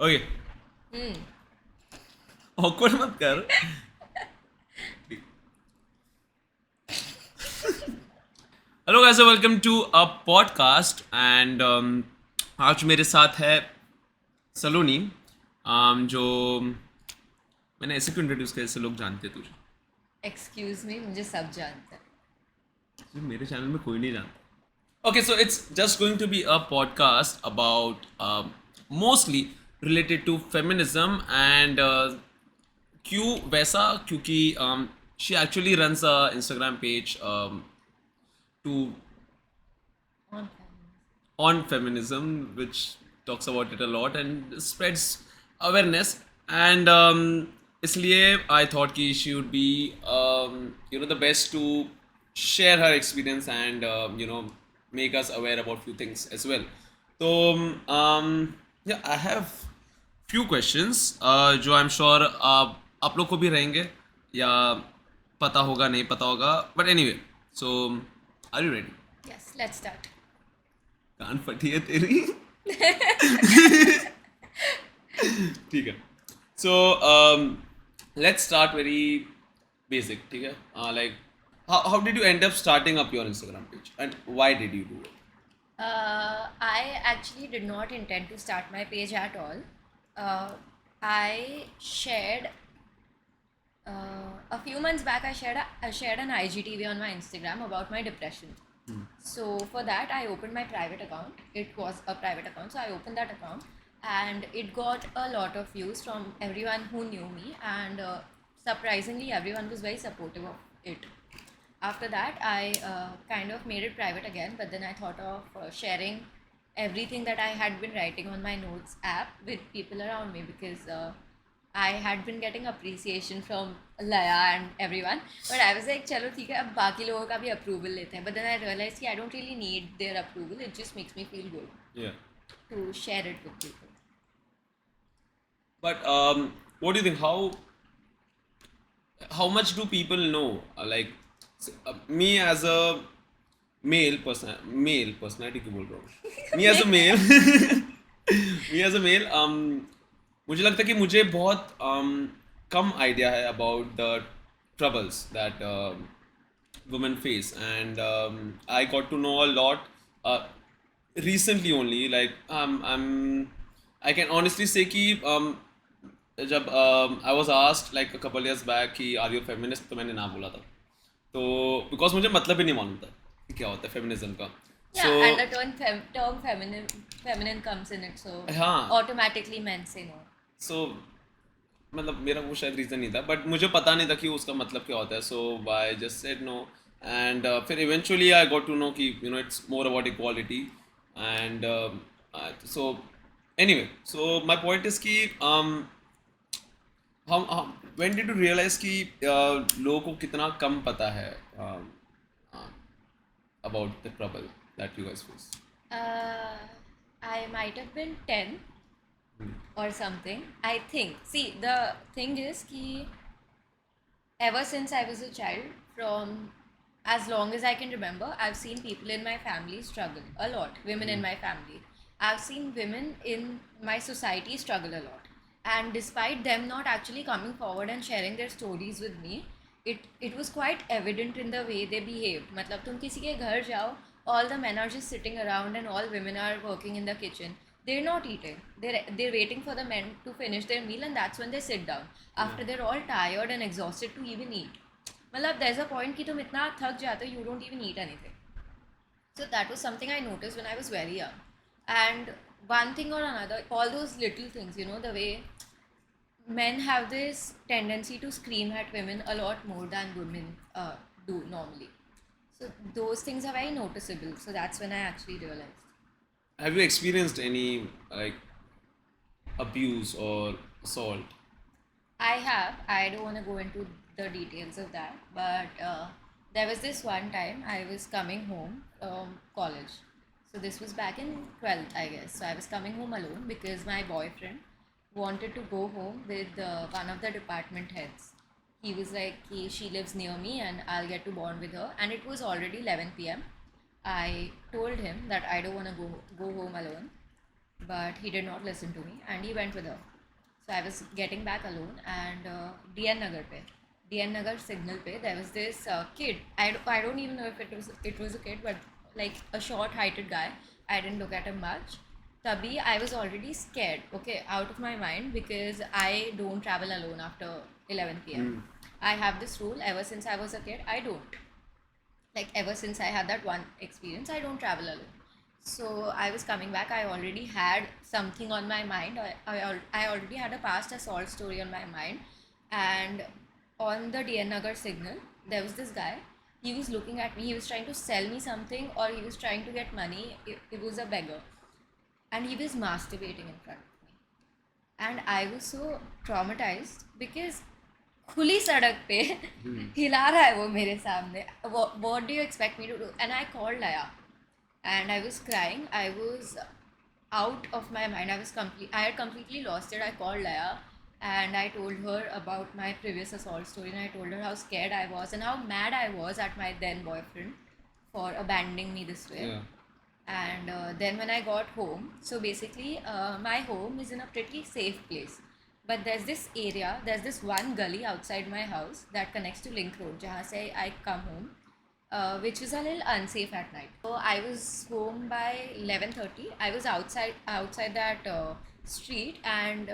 Okay, Hmm. Awkward मत कर. Hello guys, welcome to a podcast and आज मेरे साथ है सलोनी. जो मैंने ऐसे क्यों इंट्रोड्यूस किया, ऐसे लोग जानते हैं तुझे. एक्सक्यूज मी, मुझे सब जानता है. जो मेरे चैनल में कोई नहीं जानता. Okay, so it's just going to be a podcast about mostly related to feminism and क्यों वैसा, क्योंकि she actually runs a Instagram page to On on feminism, which talks about it a lot and spreads awareness. And इसलिए I thought कि she would be the best to share her experience and make us aware about few things as well. So yeah, I have few questions जो I'm sure आप लोग को भी रहेंगे या पता होगा नहीं पता होगा, but anyway, so are you ready? yes, let's start. कान फटी है तेरी. ठीक है. So let's start very basic. ठीक है. Like how did you end up starting up your Instagram page and why did you do it? I actually did not intend to start my page at all. I shared a few months back. I shared an IGTV on my Instagram about my depression. So for that, I opened my private account. It was a private account, so I opened that account, and it got a lot of views from everyone who knew me, and surprisingly, everyone was very supportive of it. After that, I kind of made it private again, but then I thought of sharing everything that I had been writing on my notes app with people around me, because I had been getting appreciation from Laya and everyone, but I was like, चलो ठीक है, अब बाकी लोगों का भी approval लेते हैं. But then I realized कि I don't really need their approval. It just makes me feel good Yeah. to share it with people. But what do you think? How much do people know? Me as a male personality क्यों बोल रहा हूँ? Me as a male, me as a male, मुझे लगता है कि मुझे बहुत कम आइडिया है about the troubles that women face, and I got to know a lot recently only. Like I can honestly say कि जब I was asked like a couple years back कि आर यू फेमिनिस्ट, तो मैंने ना बोला था. तो because मुझे मतलब ही नहीं मालूम था कि क्या होता है फेमिनिज्म का. सो Yeah, and the term feminine comes in it, so हाँ. automatically men say no. सो मतलब मेरा वो शायद रीज़न नहीं था, बट मुझे पता नहीं था कि उसका मतलब क्या होता है. So I just said no, and फिर eventually I got to know कि it's more about equality. And so anyway, so my point is कि हम when did you realize कि लोगों को कितना कम पता है about the trouble that you guys face? Uh, I might have been 10 or something. I think. See, the thing is कि ever since I was a child, from as long as I can remember, I've seen people in my family struggle a lot. Women in my family. I've seen women in my society struggle a lot. And despite them not actually coming forward and sharing their stories with me, it was quite evident in the way they behaved. मतलब तुम किसी के घर जाओ, all the men are just sitting around and all women are working in the kitchen. They're not eating. They're waiting for the men to finish their meal, and that's when they sit down. After they're all tired and exhausted to even eat. मतलब there's a point कि तुम इतना थक जाते हो, you don't even eat anything. So that was something I noticed when I was very young. And one thing or another, all those little things, the way men have this tendency to scream at women a lot more than women do normally. So those things are very noticeable. So that's when I actually realized. Have you experienced any like abuse or assault? I have. I don't want to go into the details of that, but there was this one time I was coming home from college. So this was back in 12th, I guess. So I was coming home alone because my boyfriend wanted to go home with one of the department heads. He was like, she lives near me and I'll get to bond with her. And it was already 11 p.m. I told him that I don't want to go home alone. but he did not listen to me and he went with her. So I was getting back alone and DN Nagar signal pe, there was this kid. I don't even know if it was a kid, but like a short heighted guy. I didn't look at him much. Tabhi, I was already scared, okay, out of my mind because I don't travel alone after 11 p.m. I have this rule ever since I was a kid. I don't. Like ever since I had that one experience, I don't travel alone. So I was coming back. I already had something on my mind. I already had a past assault story on my mind, and on the DN Nagar signal, there was this guy. He was looking at me. He was trying to sell me something, or he was trying to get money. It was a beggar, and he was masturbating in front of me. And I was so traumatized because खुली सड़क पे हिला रहा है वो मेरे सामने. What do you expect me to do? And I called Laya and I was crying. I was out of my mind. I had completely lost it. I called Laya and I told her about my previous assault story, and I told her how scared I was and how mad I was at my then boyfriend for abandoning me this way. Yeah. And then when I got home, so basically my home is in a pretty safe place, but there's this one gully outside my house that connects to Link Road, jahan se I come home, which is a little unsafe at night. So I was home by 11:30. I was outside that street, and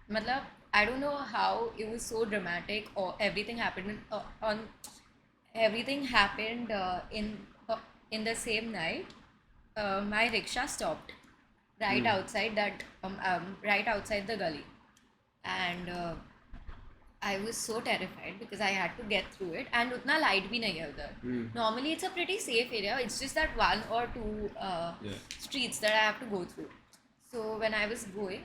matlab, I don't know how it was so dramatic, or everything happened in the same night. My rickshaw stopped right outside the gully, and I was so terrified because I had to get through it, and utna light bhi nahi hai udhar. Normally it's a pretty safe area. It's just that one or two Yeah. streets that I have to go through. So when I was going,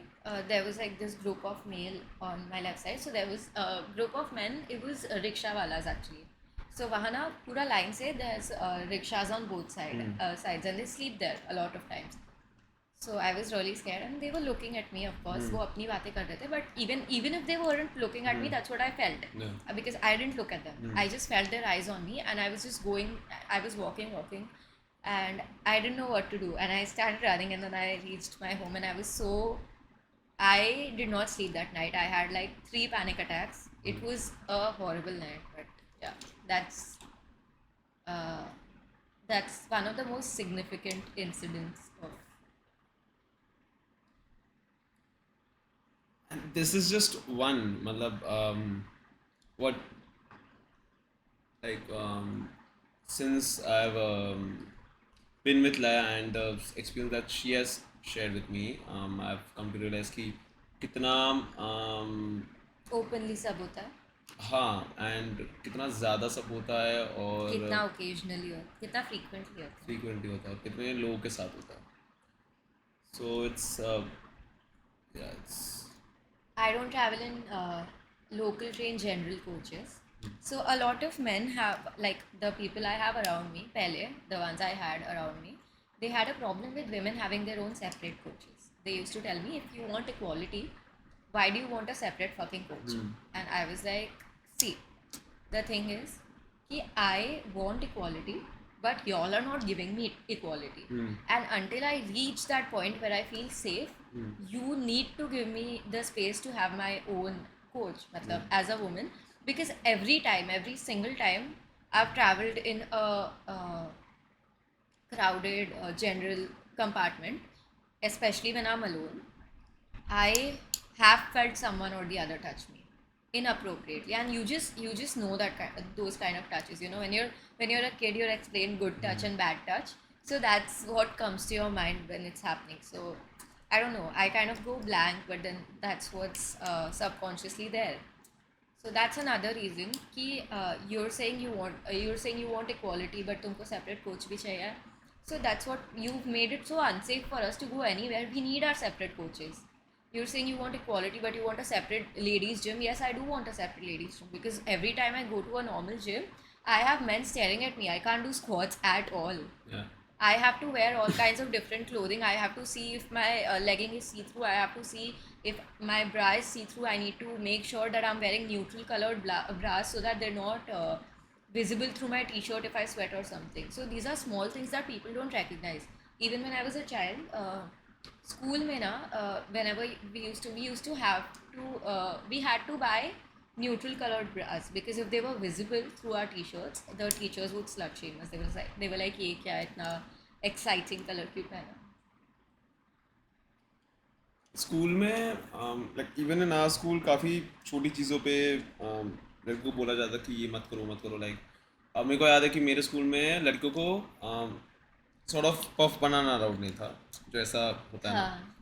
there was like this group of male on my left side. So there was a group of men. It was rickshaw walas actually. So वहाँ ना पूरा line से there's rickshaws on both sides, and they sleep there a lot of times. So I was really scared, and they were looking at me. Of course, वो अपनी बातें कर रहे थे. But even if they weren't looking at me, that's what I felt. Yeah. Because I didn't look at them. I just felt their eyes on me, and I was just going. I was walking, and I didn't know what to do. And I started running, and then I reached my home, and I did not sleep that night. I had like 3 panic attacks. It was a horrible night, but yeah, uh, that's one of the most significant incidents of. And this is just one. Matlab, what like since I've been with Laya and the experience that she has shared with me, I've come to realize कि कितना Openly सब होता है, हाँ and कितना ज़्यादा सब होता है और कितना occasionally हो, कितना frequently होता है. frequently होता है और कितने लोगों के साथ होता है. So it's yeah, it's I don't travel in local train general coaches. So a lot of men have, like the people I have around me, pehle, the ones I had around me, they had a problem with women having their own separate coaches. They used to tell me, if you want equality, why do you want a separate fucking coach? And I was like, see, the thing is, I want equality, but y'all are not giving me equality. And until I reach that point where I feel safe, you need to give me the space to have my own coach, matlab, as a woman. Because every single time I've traveled in a crowded general compartment, especially when I'm alone, I have felt someone or the other touch me inappropriately, and you just know those kind of touches. You know, when you're a kid, you're explained good touch and bad touch, so that's what comes to your mind when it's happening. So I don't know. I kind of go blank, but then that's what's subconsciously there. So that's another reason कि you're saying you want equality, but तुमको separate coach भी चाहिए. So that's what you've made it so unsafe for us to go anywhere. We need our separate coaches. You're saying you want equality, but you want a separate ladies gym. Yes, I do want a separate ladies gym, because every time I go to a normal gym, I have men staring at me. I can't do squats at all. yeah. I have to wear all kinds of different clothing. I have to see if my legging is see-through. I have to see if my bra is see-through. I need to make sure that I'm wearing neutral colored bras so that they're not visible through my t-shirt if I sweat or something. So these are small things that people don't recognize. Even when I was a child, School में ना whenever we used to have to we had to buy neutral colored bras because if they were visible through our t-shirts the teachers would slut shame us. They were like ये क्या है इतना exciting color क्यों पहना. School में like even in our school काफ़ी छोटी चीज़ों पे लड़कों को बोला जाता कि ये मत करो लाइक अब मेरे को याद है कि मेरे स्कूल में लड़कियों को sort of puff banana allowed नहीं था, जो ऐसा होता है ना, हाँ,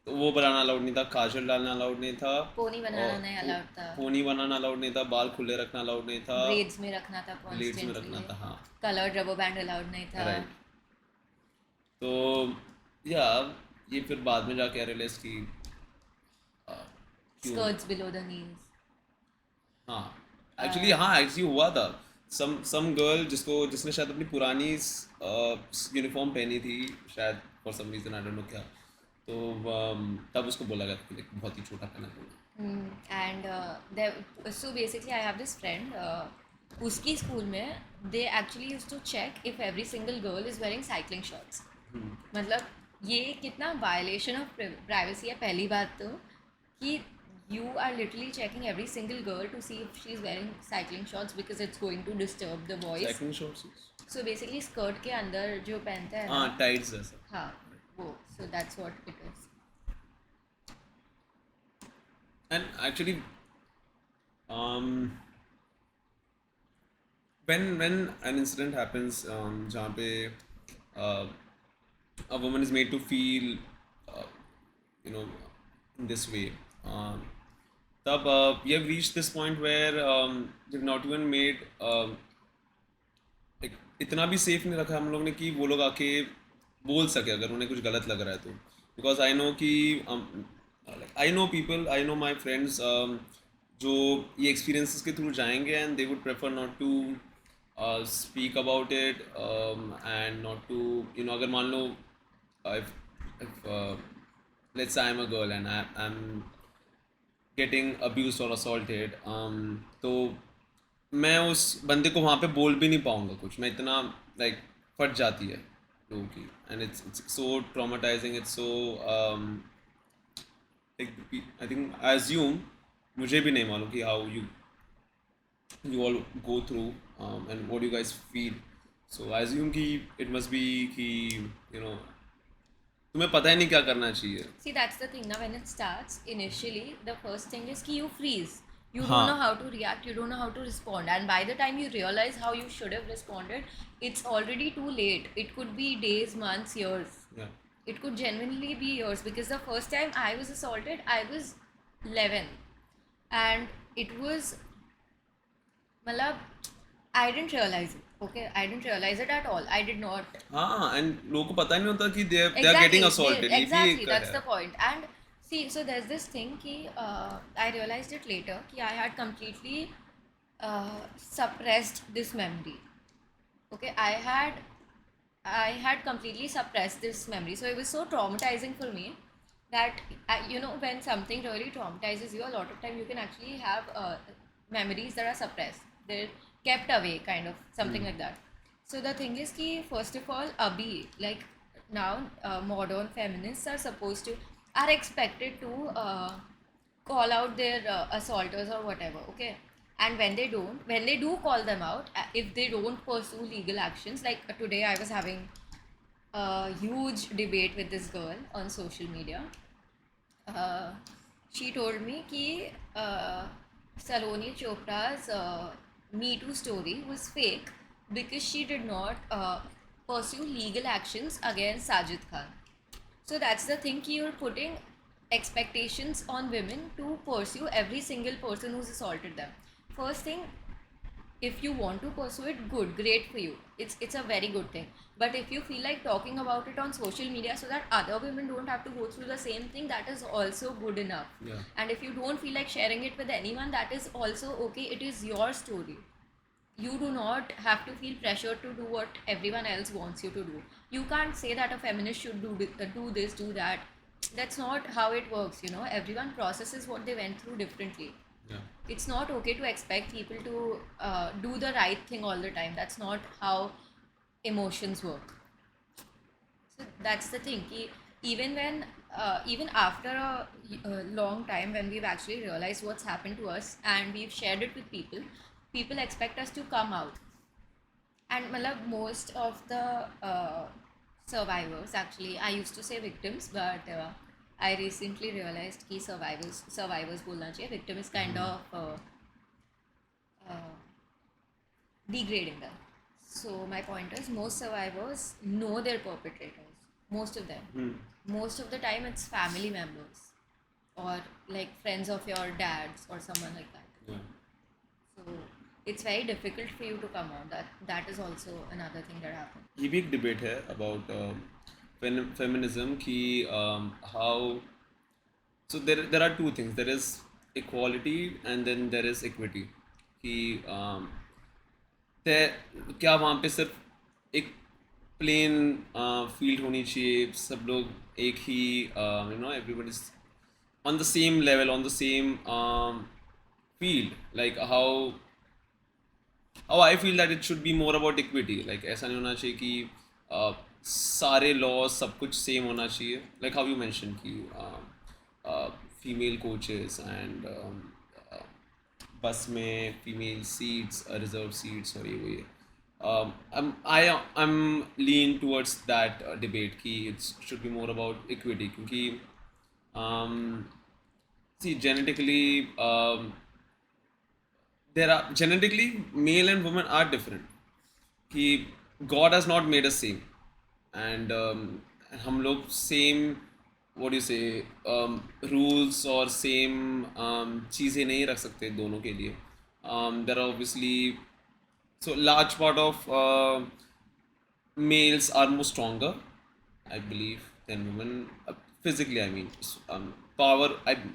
तो वो बनाना अलाउड नहीं था, काजल डालना अलाउड नहीं था, पोनी बनाना और नहीं अलाउड था, पोनी बनाना अलाउड नहीं था, बाल खुले रखना अलाउड नहीं था, ब्रेड्स में रखना था ब्लेड्स में रखना कॉन्स्टेंटली, था, हाँ कलर्ड रबर बैंड अलाउड नहीं था. राइट. तो या ये फिर बाद में जाके रियलाइज की क्यों. Skirts below the knees. हाँ एक्चुअली हुआ था. सम गर्ल जिसने शायद अपनी पुरानी यूनिफॉर्म पहनी थी शायद for some reason, I don't know क्या, तो तब उसको बोला गया था कि like, बहुत ही छोटा पहना तुमने. And so basically I have this friend उसकी स्कूल में they actually used to check if every single girl is wearing cycling shorts. मतलब ये कितना violation of privacy है पहली बात तो, कि you are literally checking every single girl to see if she is wearing cycling shorts because it's going to disturb the voice. Cycling shorts. So basically skirt के अंदर जो पहनता है हाँ ना, टाइट्स जैसा. हाँ वो, so that's what it is. And actually um, when an incident happens जहाँ पे uh, a woman is made to feel uh, you know in this way, तब we have reached this point where we've not even made like, इतना भी safe नहीं रखा हम लोग ने कि वो लोग आके बोल सके अगर उन्हें कुछ गलत लग रहा है तो. बिकॉज आई नो कि I know people, I know my friends जो ये एक्सपीरियंसेस के थ्रू जाएंगे and they would prefer not to speak about it and not to अगर मान लो if let's say I'm a girl and I'm getting abused or assaulted, तो मैं उस बंदे को वहाँ पे बोल भी नहीं पाऊँगा कुछ, मैं इतना लाइक फट जाती है लोगों की. And it's so traumatising, it's so I think I assume, मुझे भी नहीं मालूम कि how you all go through and what you guys feel. So I assume कि it must be कि तुम्हें पता ही नहीं क्या करना चाहिए. See, that's the thing. Now, when it starts, initially, the first thing is कि you freeze. You don't हाँ. know how to react. You don't know how to respond. And by the time you realize how you should have responded, it's already too late. It could be days, months, years. Yeah. It could genuinely be years. Because the first time I was assaulted, I was 11. And it was, malab, I didn't realize it. Okay, I didn't realize it at all. I did not. हाँ, and लोगों को पता ही नहीं होता कि they are Exactly, getting assaulted. ये भी exactly, एक that's है. the point. And see, so there's this thing कि I realized it later कि I had completely suppressed this memory. Okay, I had completely suppressed this memory. So it was so traumatizing for me that when something really traumatizes you, a lot of time you can actually have memories that are suppressed. They're kept away, kind of something like that. So the thing is कि first of all, abhi, like now modern feminists are expected to call out their assaulters or whatever, okay? And when they do call them out, if they don't pursue legal actions, like today I was having a huge debate with this girl on social media. She told me कि Saloni Chopra's Me Too story was fake because she did not pursue legal actions against Sajid Khan. So that's the thing, you're putting expectations on women to pursue every single person who's assaulted them. First thing, if you want to pursue it, good, great for you. It's a very good thing. But if you feel like talking about it on social media so that other women don't have to go through the same thing, that is also good enough. Yeah. And if you don't feel like sharing it with anyone, that is also okay. It is your story. You do not have to feel pressure to do what everyone else wants you to do. You can't say that a feminist should do this, do that. That's not how it works, Everyone processes what they went through differently. Yeah. It's not okay to expect people to do the right thing all the time. That's not how emotions work. So that's the thing. even after a long time when we've actually realized what's happened to us and we've shared it with people, people expect us to come out. And matlab, most of the survivors, actually I used to say victims, but I recently realized कि survivors बोलना चाहिए. Victim is kind of uh, degrading them. So my point is, most survivors know their perpetrators. Most of them. Most of the time, it's family members or like friends of your dad's or someone like that. Yeah. So it's very difficult for you to come out. That is also another thing that happens. ये भी एक debate है about feminism कि how so there are two things. There is equality and then there is equity. कि क्या वहाँ पे सिर्फ एक प्लेन फील्ड होनी चाहिए, सब लोग एक ही everybody is on the same level, on the same field. Like how I feel that it should be more about equity. Like ऐसा नहीं होना चाहिए कि सारे laws सब कुछ same होना चाहिए. Like how you mentioned कि female coaches and बस में female seats, reserved seats और ये वो ये. I'm lean towards that debate कि it should be more about equity क्योंकि see genetically there are genetically male and women are different कि God has not made us same and हम लोग same what do you say rules और same चीज़ें नहीं रख सकते दोनों के लिए. There are obviously so large part of males are more stronger I believe than women physically I mean power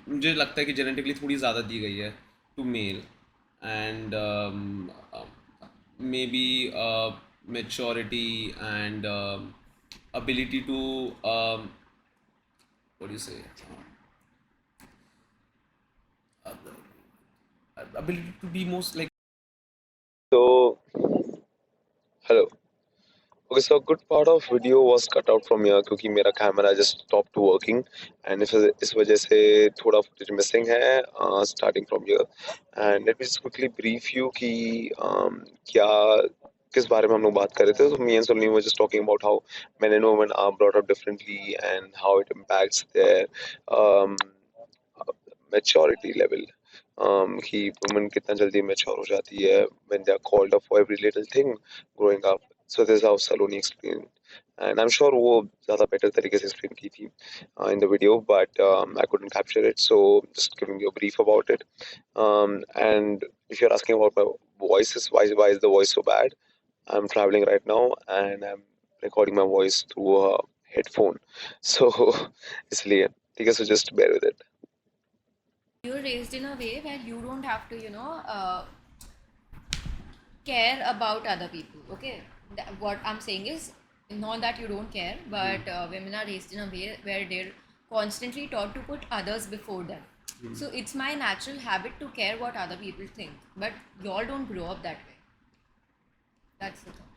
मुझे लगता है कि genetically थोड़ी ज़्यादा दी गई है to male and maybe maturity and ability to what do you say ability to be most like So, hello. Okay, so a good part of video was cut out from here क्योंकि मेरा camera just stopped working and इस वजह से थोड़ा footage missing है starting from here. And let me just quickly brief you कि क्या किस बारे में हम लोग बात कर रहे थे. So me and Saloni were just talking about how men and women are brought up differently and how it impacts their um, maturity level. कि women कितना जल्दी mature हो जाती है when they are called up for every little thing growing up. So this is how Saloni explained. And I'm sure वो ज़्यादा better तरीके से explain की थी in the video, but I couldn't capture it, so just giving you a brief about it. And if you're asking about my voices, why is the voice so bad? I'm traveling right now and I'm recording my voice through a headphone, so इसलिए ठीक है, so just bear with it. You're raised in a way where you don't have to, care about other people. Okay, what I'm saying is not that you don't care, but women are raised in a way where they're constantly taught to put others before them. So it's my natural habit to care what other people think, but y'all don't grow up that way. That's the thing.